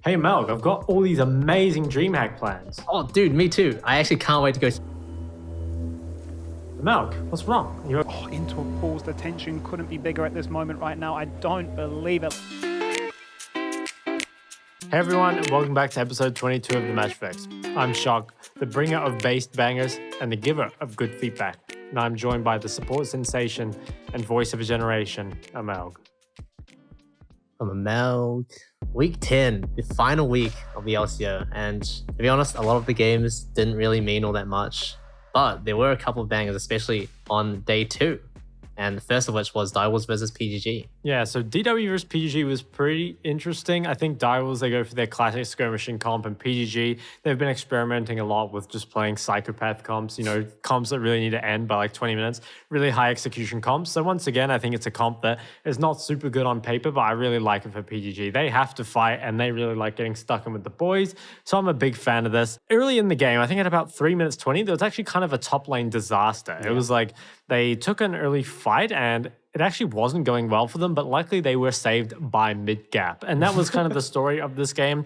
Hey Emelg, I've got all these amazing DreamHack plans. Oh, dude, me too. I actually can't wait to go. Emelg, what's wrong? Into a pause. The tension couldn't be bigger at this moment right now. I don't believe it. Hey everyone, and welcome back to episode 22 of the Matchfix. I'm Shok, the bringer of based bangers and the giver of good feedback. And I'm joined by the support sensation and voice of a generation, Emelg. I'm Emelg. Week 10, the final week of the LCO. And to be honest, a lot of the games didn't really mean all that much. But there were a couple of bangers, especially on day 2. And the first of which was Direwolves versus PGG. Yeah, so DW versus PGG was pretty interesting. I think Direwolves, they go for their classic skirmishing comp, and PGG, they've been experimenting a lot with just playing psychopath comps, comps that really need to end by like 20 minutes, really high execution comps. So once again, I think it's a comp that is not super good on paper, but I really like it for PGG. They have to fight, and they really like getting stuck in with the boys. So I'm a big fan of this. Early in the game, I think at about 3 minutes 20, there was actually kind of a top lane disaster. Yeah. It was like they took an early fight, and it actually wasn't going well for them, but luckily they were saved by mid-gap. And that was kind of the story of this game.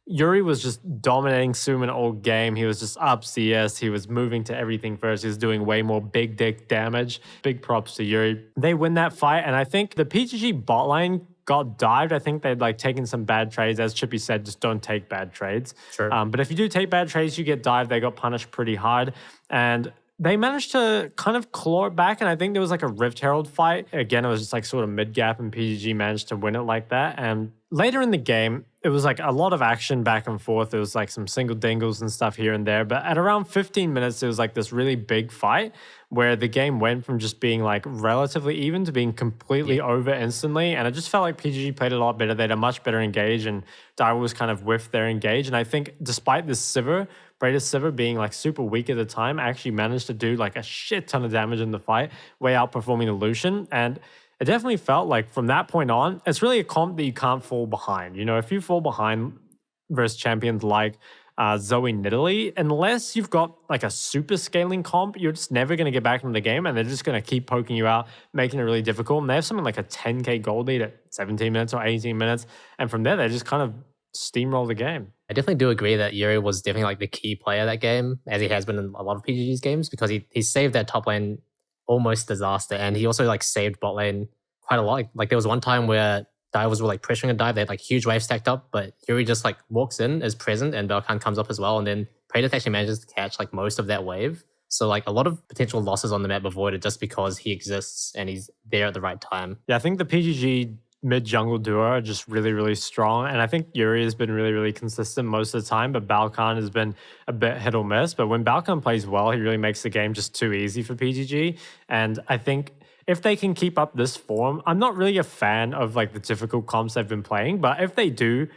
Yuri was just dominating Suman all game. He was just up CS. He was moving to everything first. He was doing way more big dick damage. Big props to Yuri. They win that fight, and I think the PGG bot lane got dived. I think they'd taken some bad trades. As Chippy said, just don't take bad trades. Sure. But if you do take bad trades, you get dived. They got punished pretty hard. And they managed to kind of claw it back, and I think there was a Rift Herald fight. Again, it was just sort of mid-gap, and PGG managed to win it like that. And later in the game, it was a lot of action back and forth. There was some single dingles and stuff here and there. But at around 15 minutes, it was this really big fight where the game went from just being relatively even to being completely over instantly. And it just felt like PGG played a lot better. They had a much better engage, and Daiwa was kind of whiffed their engage. And I think despite this Sivir, Braider's Sivir being super weak at the time, actually managed to do a shit ton of damage in the fight, way outperforming the Lucian. And it definitely felt like from that point on, it's really a comp that you can't fall behind. If you fall behind versus champions like Zoe Nidalee, unless you've got a super scaling comp, you're just never going to get back into the game, and they're just going to keep poking you out, making it really difficult. And they have something like a 10k gold lead at 17 minutes or 18 minutes. And from there, they just kind of steamroll the game. I definitely do agree that Yuri was definitely the key player of that game, as he has been in a lot of PGG's games, because he saved that top lane almost disaster, and he also saved bot lane quite a lot. There was one time where divers were pressuring a dive, they had huge waves stacked up, but Yuri just walks in, is present, and Belkan comes up as well, and then Praedyth actually manages to catch most of that wave. So a lot of potential losses on the map avoided just because he exists and he's there at the right time. Yeah, I think the PGG mid-jungle duo are just really, really strong. And I think Yuri has been really, really consistent most of the time, but Balkan has been a bit hit or miss. But when Balkan plays well, he really makes the game just too easy for PGG. And I think if they can keep up this form, I'm not really a fan of the difficult comps they've been playing, but if they do,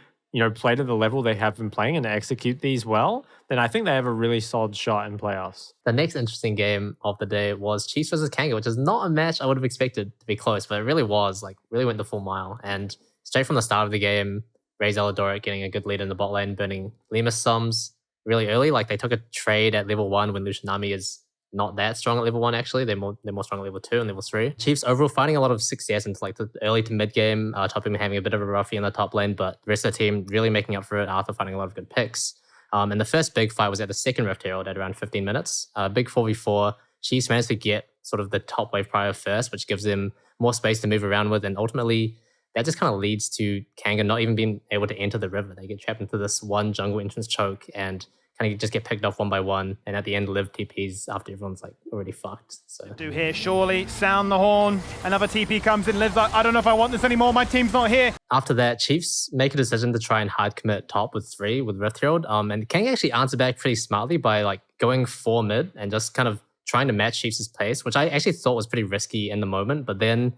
play to the level they have been playing and execute these well, then I think they have a really solid shot in playoffs. The next interesting game of the day was Chiefs versus Kanga, which is not a match I would have expected to be close, but it really was, really went the full mile. And straight from the start of the game, Raze Eladoric getting a good lead in the bot lane, burning Lemus Sums really early. They took a trade at level 1 when Lucianami is not that strong at level 1, actually. They're more strong at level 2 and level 3. Chiefs overall finding a lot of success into the early to mid game, top team having a bit of a roughie in the top lane, but the rest of the team really making up for it after finding a lot of good picks. And the first big fight was at the second Rift Herald at around 15 minutes. Big 4v4. Chiefs managed to get sort of the top wave prior first, which gives them more space to move around with, and ultimately that just kind of leads to Kanga not even being able to enter the river. They get trapped into this one jungle entrance choke and kind of just get picked off one by one, and at the end Liv TPs after everyone's already fucked. So do here, surely sound the horn. Another TP comes in. Liv's I don't know if I want this anymore. My team's not here. After that, Chiefs make a decision to try and hard commit top with 3 with Rift Herald. And Kang actually answered back pretty smartly by going 4 mid and just kind of trying to match Chiefs' pace, which I actually thought was pretty risky in the moment. But then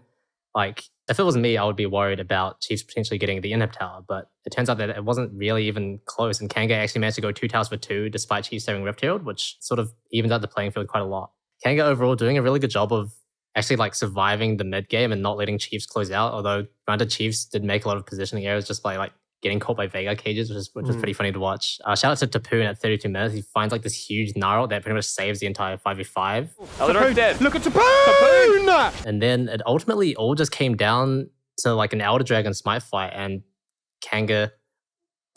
if it was me, I would be worried about Chiefs potentially getting the inhib tower, but it turns out that it wasn't really even close, and Kanga actually managed to go 2 towers for 2 despite Chiefs having Rift Herald, which sort of evened out the playing field quite a lot. Kanga overall doing a really good job of actually surviving the mid game and not letting Chiefs close out, although granted Chiefs did make a lot of positioning errors just by getting caught by Vega cages, which is pretty funny to watch. Shout out to Tapoon at 32 minutes. He finds this huge Gnarl that pretty much saves the entire 5v5. Tapoon dead. Look at Tapoon! And then it ultimately all just came down to an Elder Dragon smite fight, and Kanga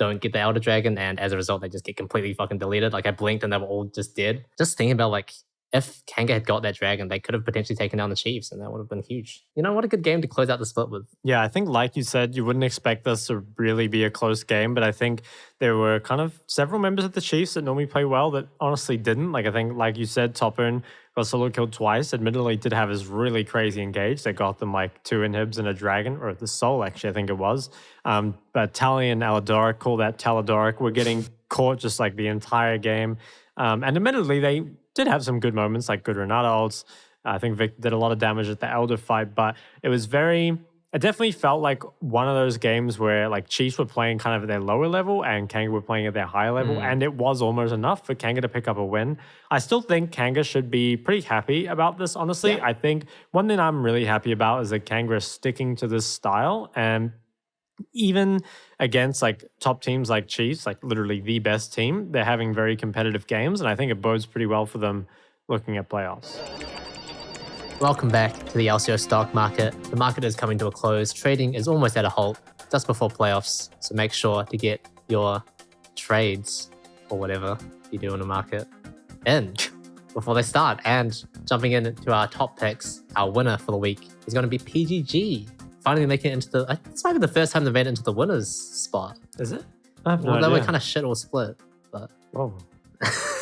don't get the Elder Dragon, and as a result, they just get completely fucking deleted. Like I blinked and they were all just dead. Just thinking about like, if Kanga had got that dragon, they could have potentially taken down the Chiefs, and that would have been huge. You know, what a good game to close out the split with. Yeah, I think like you said, you wouldn't expect this to really be a close game, but I think there were kind of several members of the Chiefs that normally play well that honestly didn't. Like I think, like you said, Topern got solo killed twice. Admittedly, did have his really crazy engage that got them like 2 inhibs and a dragon, or the soul actually, I think it was. But Tally and Aladoric, call that Taladoric, were getting caught just like the entire game. And admittedly, they did have some good moments, like good Renata ults. I think Vic did a lot of damage at the Elder fight, but it was it definitely felt like one of those games where like Chiefs were playing kind of at their lower level and Kanga were playing at their higher level, and it was almost enough for Kanga to pick up a win. I still think Kanga should be pretty happy about this, honestly. Yeah. I think one thing I'm really happy about is that Kanga is sticking to this style, and even against like top teams like Chiefs, like literally the best team, they're having very competitive games, and I think it bodes pretty well for them looking at playoffs. Welcome back to the LCO Stock Market. The market is coming to a close. Trading is almost at a halt just before playoffs, so make sure to get your trades or whatever you do in the market in before they start. And jumping into our top picks, our winner for the week is going to be PGG. Finally making it into this might be the first time they've made it into the winner's spot. Is it? I have no idea. They were kind of shit or split, but... Whoa.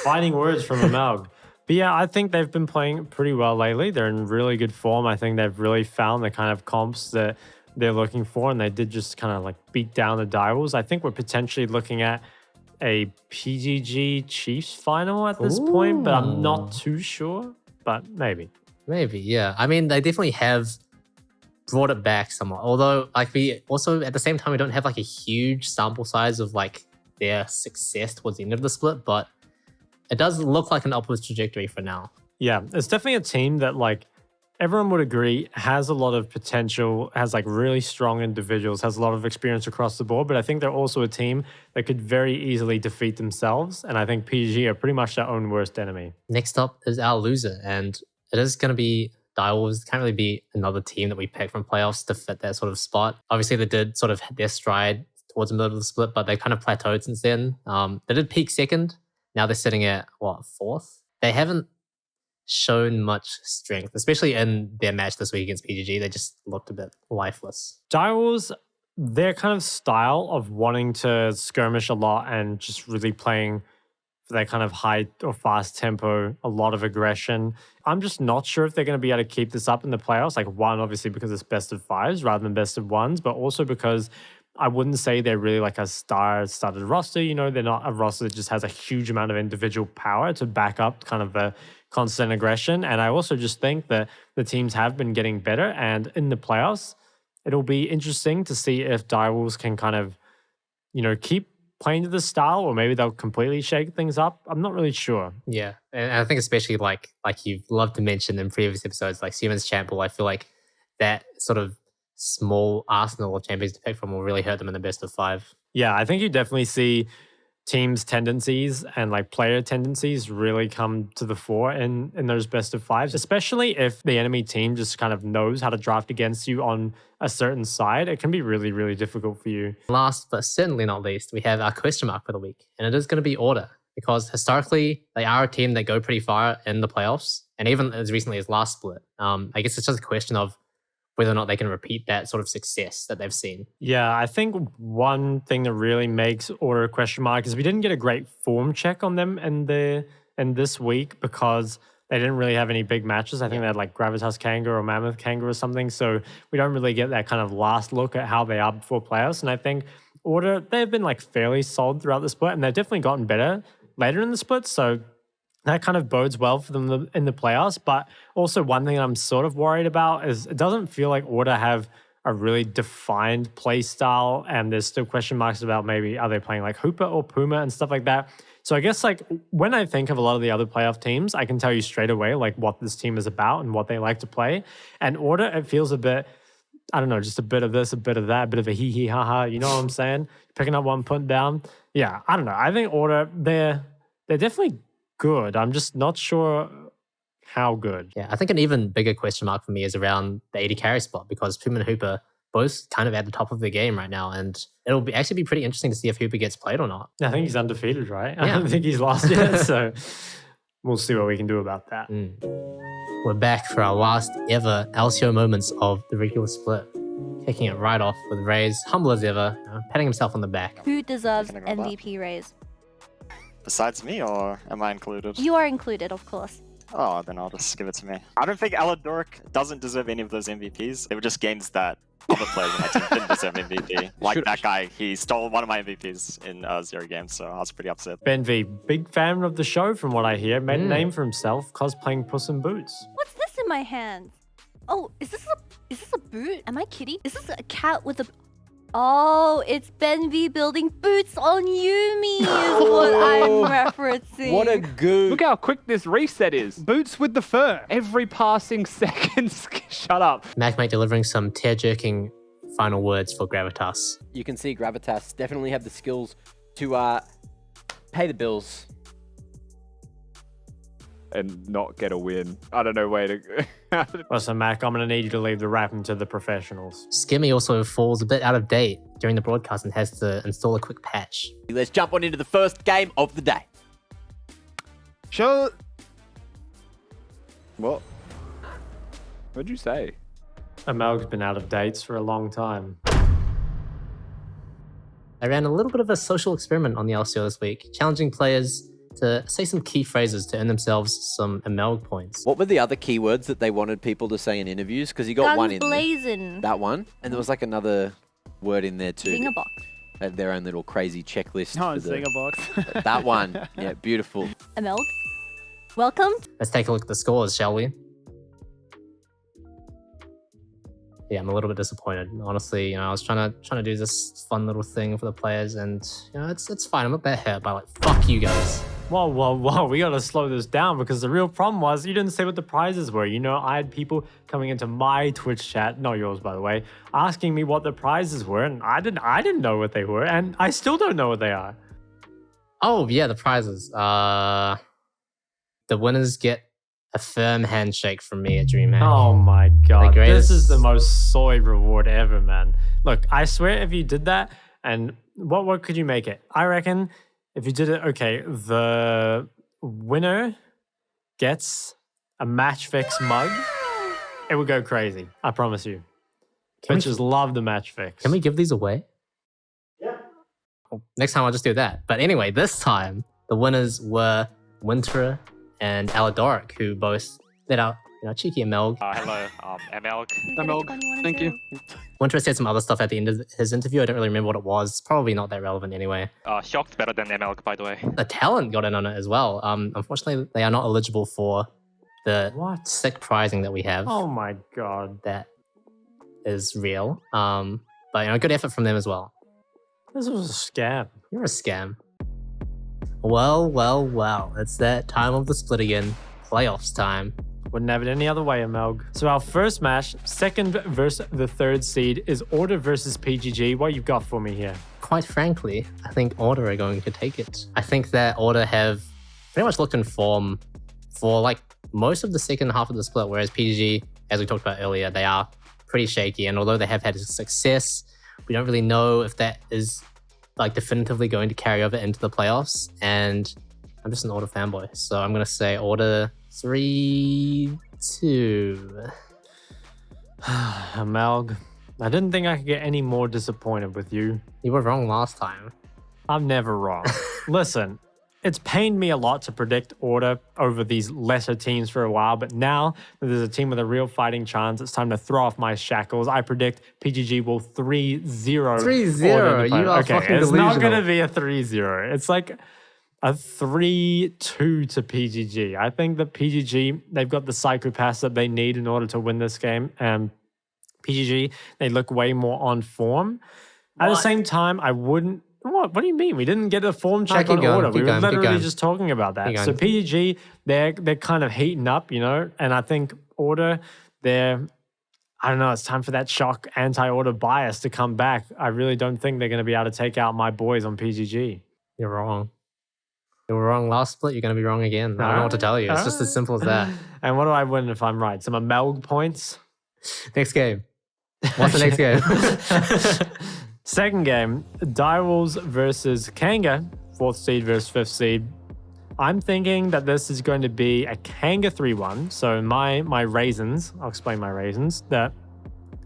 Fighting words from Emelg. But yeah, I think they've been playing pretty well lately. They're in really good form. I think they've really found the kind of comps that they're looking for, and they did just kind of like beat down the Direwolves. I think we're potentially looking at a PGG Chiefs final at this point, but I'm not too sure, but maybe. Maybe, yeah. I mean, they definitely have brought it back somewhat. Although, like, we also, at the same time, we don't have like a huge sample size of like their success towards the end of the split, but it does look like an upwards trajectory for now. Yeah, it's definitely a team that like everyone would agree has a lot of potential, has like really strong individuals, has a lot of experience across the board, but I think they're also a team that could very easily defeat themselves, and I think PGG are pretty much their own worst enemy. Next up is our loser, and it is going to be Direwolves. Can't really be another team that we pick from playoffs to fit that sort of spot. Obviously, they did sort of hit their stride towards the middle of the split, but they kind of plateaued since then. They did peak second. Now they're sitting at, what, fourth? They haven't shown much strength, especially in their match this week against PGG. They just looked a bit lifeless. Direwolves, their kind of style of wanting to skirmish a lot and just really playing for that kind of high or fast tempo, a lot of aggression. I'm just not sure if they're going to be able to keep this up in the playoffs. Like, one, obviously because it's best of fives rather than best of ones, but also because I wouldn't say they're really like a star-studded roster. You know, they're not a roster that just has a huge amount of individual power to back up kind of the constant aggression. And I also just think that the teams have been getting better. And in the playoffs, it'll be interesting to see if Direwolves can kind of, you know, keep playing to the style, or maybe they'll completely shake things up. I'm not really sure. Yeah, and I think especially like you've loved to mention in previous episodes, like Siemens Champion, I feel like that sort of small arsenal of champions to pick from will really hurt them in the best of five. Yeah, I think you definitely see teams' tendencies and like player tendencies really come to the fore in those best of fives, especially if the enemy team just kind of knows how to draft against you on a certain side. It can be really, really difficult for you. Last but certainly not least, we have our question mark for the week, and it is going to be Order, because historically they are a team that go pretty far in the playoffs, and even as recently as last split. I guess it's just a question of whether or not they can repeat that sort of success that they've seen. Yeah, I think one thing that really makes Order a question mark is we didn't get a great form check on them in this week because they didn't really have any big matches. I think they had like Gravitas Kanga or Mammoth Kanga or something. So we don't really get that kind of last look at how they are before playoffs. And I think Order, they've been like fairly solid throughout the split, and they've definitely gotten better later in the split. So that kind of bodes well for them in the playoffs. But also one thing I'm sort of worried about is it doesn't feel like Order have a really defined play style, and there's still question marks about maybe are they playing like Hooper or Puma and stuff like that. So I guess like when I think of a lot of the other playoff teams, I can tell you straight away like what this team is about and what they like to play. And Order, it feels a bit, I don't know, just a bit of this, a bit of that, a bit of a hee hee ha ha. You know what I'm saying? Picking up one, putting down. Yeah, I don't know. I think Order, they're definitely good. I'm just not sure how good. Yeah, I think an even bigger question mark for me is around the AD carry spot, because Puma and Hooper both kind of at the top of the game right now, and it'll actually be pretty interesting to see if Hooper gets played or not. I think he's undefeated, right? I Yeah. don't think he's lost yet, so we'll see what we can do about that. We're back for our last ever LCO moments of the regular split. Kicking it right off with Raze, humble as ever, patting himself on the back. Who deserves Can I grab that? MVP raise? Besides me, or am I included? You are included, of course. Oh, then I'll just give it to me. I don't think Aladoric doesn't deserve any of those MVPs. They were just games that other players on my team didn't deserve MVP. Like that guy, he stole one of my MVPs in 0 games, so I was pretty upset. Ben V, big fan of the show from what I hear, made a name for himself cosplaying Puss in Boots. What's this in my hand? Oh, is this a boot? Am I kidding? Is this a cat with a... Oh, it's Ben V building boots on Yumi is what I'm referencing. What a goo. Look how quick this reset is. Boots with the fur. Every passing second. Shut up. MacMate delivering some tear-jerking final words for Gravitas. You can see Gravitas definitely have the skills to pay the bills. And not get a win. I don't know where to... Listen, Mac, I'm going to need you to leave the rapping to the professionals. Skimmy also falls a bit out of date during the broadcast and has to install a quick patch. Let's jump on into the first game of the day. Sure. What? What'd you say? Emelg's been out of dates for a long time. I ran a little bit of a social experiment on the LCO this week, challenging players to say some key phrases to earn themselves some Emelg points. What were the other keywords that they wanted people to say in interviews? Because you got one in there. blazing. That one. And there was like another word in there too. Zinger box. They had their own little crazy checklist. Oh, for the- Zinger box. That one. Yeah, beautiful. Emelg, welcome. Let's take a look at the scores, shall we? Yeah, I'm a little bit disappointed. Honestly, I was trying to do this fun little thing for the players, and it's fine. I'm not that hurt by fuck you guys. Whoa, we got to slow this down because the real problem was you didn't say what the prizes were. I had people coming into my Twitch chat, not yours by the way, asking me what the prizes were, and I didn't know what they were, and I still don't know what they are. Oh yeah, the prizes. The winners get a firm handshake from me at DreamHack. Oh my god, greatest- this is the most soy reward ever, man. Look, I swear if you did that, and what could you make it? I reckon if you did it, okay, the winner gets a Matchfix mug. It would go crazy, I promise you. Bitches love the Matchfix. Can we give these away? Yeah. Well, next time I'll just do that. But anyway, this time the winners were Winter and Aladoric, who both let out cheeky Emelg. Hello, Emelg. Emelg, thank you. Winter said some other stuff at the end of his interview. I don't really remember what it was. Probably not that relevant anyway. Shok's better than Emelg, by the way. The talent got in on it as well. Unfortunately, they are not eligible for the What? sick prizing that we have. Oh my god. That is real. But good effort from them as well. This was a scam. You're a scam. Well. It's that time of the split again. Playoffs time. Wouldn't have it any other way, Emelg. So our first match, second versus the third seed, is Order versus PGG. What you got for me here? Quite frankly, I think Order are going to take it. I think that Order have pretty much looked in form for most of the second half of the split, whereas PGG, as we talked about earlier, they are pretty shaky. And although they have had success, we don't really know if that is definitively going to carry over into the playoffs. And I'm just an Order fanboy, so I'm going to say Order 3-2. Emelg, I didn't think I could get any more disappointed with you. You were wrong last time. I'm never wrong. Listen, it's pained me a lot to predict Order over these lesser teams for a while, but now that there's a team with a real fighting chance, it's time to throw off my shackles. I predict PGG will 3-0. 3-0? You are fucking it's not delusional. going to be a 3-0. It's like a 3-2 to PGG. I think that PGG, they've got the psychopaths that they need in order to win this game. And PGG, they look way more on form. At the same time, I wouldn't... What do you mean? We didn't get a form check on Order. We were literally just talking about that. So PGG, they're kind of heating up, and I think Order, I don't know, it's time for that Shok anti-Order bias to come back. I really don't think they're going to be able to take out my boys on PGG. You're wrong. You were wrong last split, you're going to be wrong again. I don't know what to tell you. It's just as simple as that. And what do I win if I'm right? Some Emelg points? Next game. What's the next game? Second game, Direwolves versus Kanga, 4th seed versus 5th seed. I'm thinking that this is going to be a Kanga 3-1. So my raisons, I'll explain my raisons, that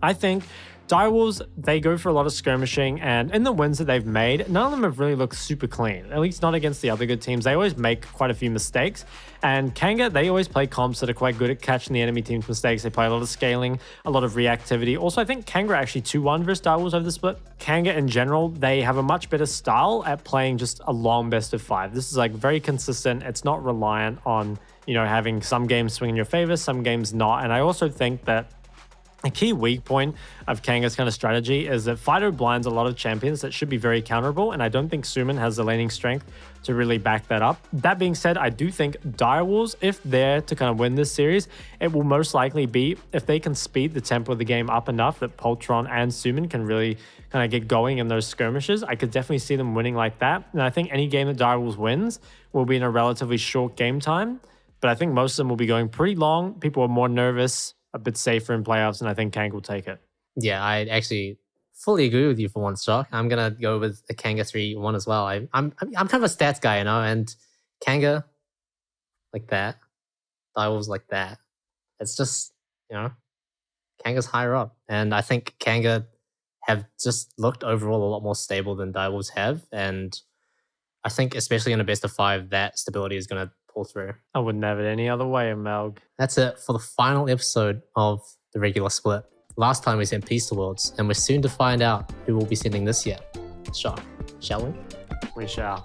I think Direwolves, they go for a lot of skirmishing, and in the wins that they've made, none of them have really looked super clean, at least not against the other good teams. They always make quite a few mistakes, and Kanga, they always play comps that are quite good at catching the enemy team's mistakes. They play a lot of scaling, a lot of reactivity. Also, I think Kanga are actually 2-1 versus Direwolves over the split. Kanga in general, they have a much better style at playing just a long best of 5. This is like very consistent. It's not reliant on, you know, having some games swing in your favor, some games not. And I also think that a key weak point of Kanga's kind of strategy is that Fido blinds a lot of champions that should be very counterable, and I don't think Suman has the laning strength to really back that up. That being said, I do think Direwolves, if they're to kind of win this series, it will most likely be if they can speed the tempo of the game up enough that Poltron and Suman can really kind of get going in those skirmishes. I could definitely see them winning like that, and I think any game that Direwolves wins will be in a relatively short game time, but I think most of them will be going pretty long. People are more nervous, a bit safer in playoffs, and I think Kang will take it. Yeah, I actually fully agree with you for once, Shok. I'm gonna go with a Kanga 3-1 as well. I'm kind of a stats guy, you know, and Kanga like that, Direwolves like that. It's just, you know, Kanga's higher up, and I think Kanga have just looked overall a lot more stable than Direwolves have, and I think especially in a best of 5, that stability is gonna pull through. I wouldn't have it any other way, Emelg. That's it for the final episode of the regular split. Last time we sent Peace to Worlds, and we're soon to find out who we'll be sending this year. Shok, shall we? We shall.